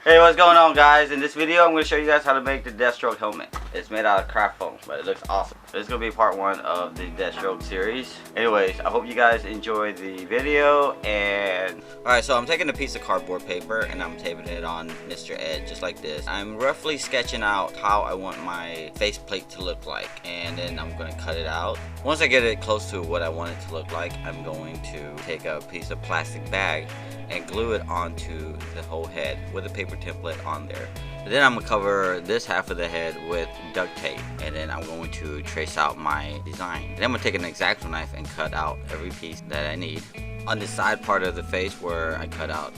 Hey, what's going on, guys? In this video, I'm going to show you guys how to make the Deathstroke helmet. It's made out of craft foam, but it looks awesome. This is going to be part 1 of the Deathstroke series. Anyways, I hope you guys enjoy the video. And alright, so I'm taking a piece of cardboard paper and I'm taping it on Mr. Ed just like this. I'm roughly sketching out how I want my faceplate to look like, and then I'm going to cut it out. Once I get it close to what I want it to look like, I'm going to take a piece of plastic bag and glue it onto the whole head with a paper template on there. Then I'm going to cover this half of the head with duct tape, and then I'm going to trace out my design. Then I'm going to take an X-Acto knife and cut out every piece that I need. On the side part of the face where I cut out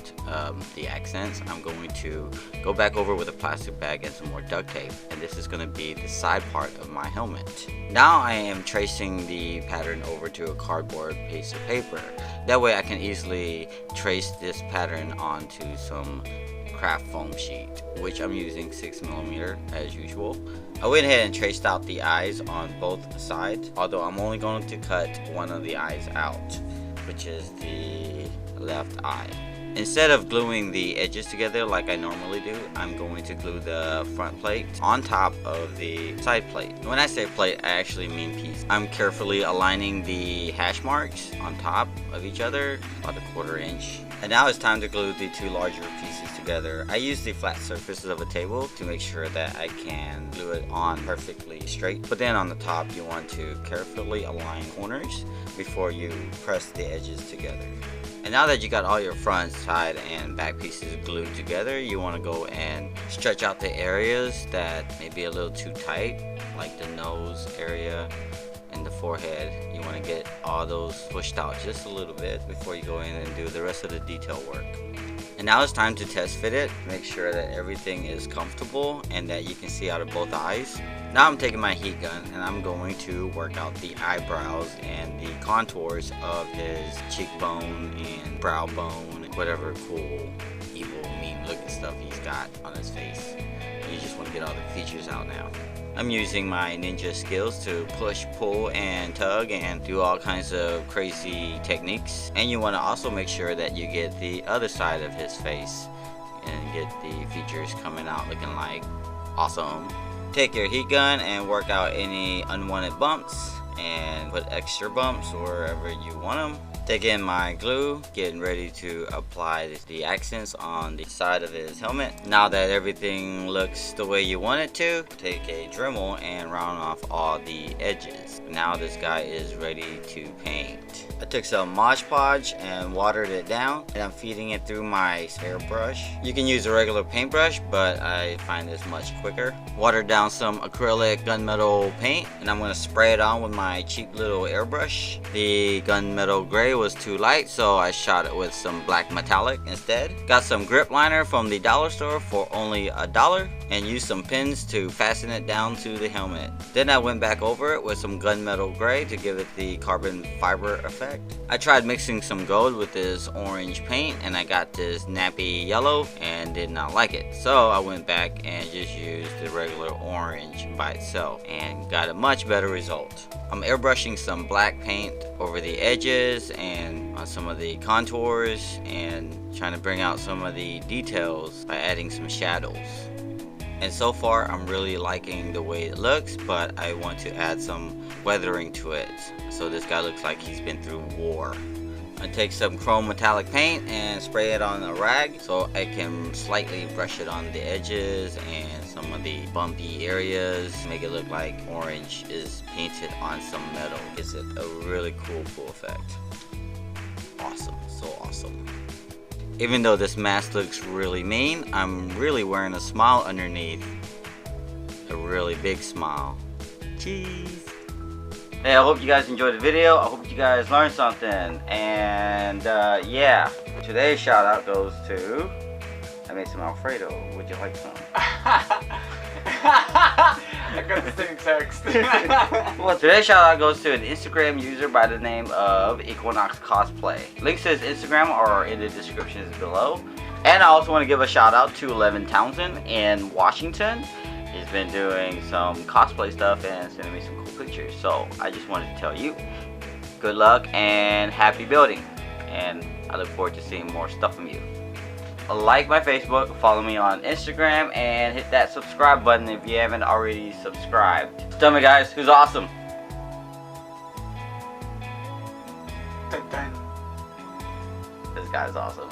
the accents, I'm going to go back over with a plastic bag and some more duct tape, and this is going to be the side part of my helmet. Now I am tracing the pattern over to a cardboard piece of paper. That way I can easily trace this pattern onto some craft foam sheet, which I'm using 6mm as usual. I went ahead and traced out the eyes on both sides, although I'm only going to cut one of the eyes out, which is the left eye. Instead of gluing the edges together like I normally do, I'm going to glue the front plate on top of the side plate. When I say plate, I actually mean piece. I'm carefully aligning the hash marks on top of each other, about 1/4 inch. And now it's time to glue the two larger pieces together. I use the flat surfaces of a table to make sure that I can glue it on perfectly straight. But then on the top, you want to carefully align corners before you press the edges together. And now that you got all your front, side, and back pieces glued together, you want to go and stretch out the areas that may be a little too tight, like the nose area and the forehead. You want to get all those pushed out just a little bit before you go in and do the rest of the detail work. And now it's time to test fit it, make sure that everything is comfortable and that you can see out of both eyes. Now I'm taking my heat gun and I'm going to work out the eyebrows and the contours of his cheekbone and brow bone, whatever cool, evil, mean looking stuff he's got on his face. You just want to get all the features out now. I'm using my ninja skills to push, pull, and tug and do all kinds of crazy techniques. And you want to also make sure that you get the other side of his face and get the features coming out looking like awesome. Take your heat gun and work out any unwanted bumps and put extra bumps wherever you want them. Taking my glue, getting ready to apply the accents on the side of his helmet. Now that everything looks the way you want it to, take a Dremel and round off all the edges. Now this guy is ready to paint. I took some Mod Podge and watered it down, and I'm feeding it through my airbrush. You can use a regular paintbrush, but I find this much quicker. Watered down some acrylic gunmetal paint, and I'm going to spray it on with my cheap little airbrush. The gunmetal gray was too light, so I shot it with some black metallic instead. Got some grip liner from the dollar store for only $1 and used some pins to fasten it down to the helmet. Then I went back over it with some gunmetal gray to give it the carbon fiber effect. I tried mixing some gold with this orange paint and I got this nappy yellow and did not like it. So I went back and just used the regular orange by itself and got a much better result. I'm airbrushing some black paint over the edges and on some of the contours and trying to bring out some of the details by adding some shadows. And so far I'm really liking the way it looks, but I want to add some weathering to it so this guy looks like he's been through war. I take some chrome metallic paint and spray it on a rag so I can slightly brush it on the edges and some of the bumpy areas, make it look like orange is painted on some metal. Gives it a really cool effect. Awesome, so awesome. Even though this mask looks really mean, I'm really wearing a smile underneath. A really big smile. Cheese. Hey, I hope you guys enjoyed the video. I hope you guys learned something. And yeah, today's shout out goes to, I made some Alfredo. Would you like some? I got the same text. Well, today's shout out goes to an Instagram user by the name of Equinox Cosplay. Links to his Instagram are in the descriptions below. And I also want to give a shout out to 11 Townsend in Washington. He's been doing some cosplay stuff and sending me some cool pictures. So I just wanted to tell you, good luck and happy building. And I look forward to seeing more stuff from you. like my Facebook, follow me on Instagram, and hit that subscribe button if you haven't already subscribed. So tell me guys, who's awesome? Dun, dun. This guy's awesome.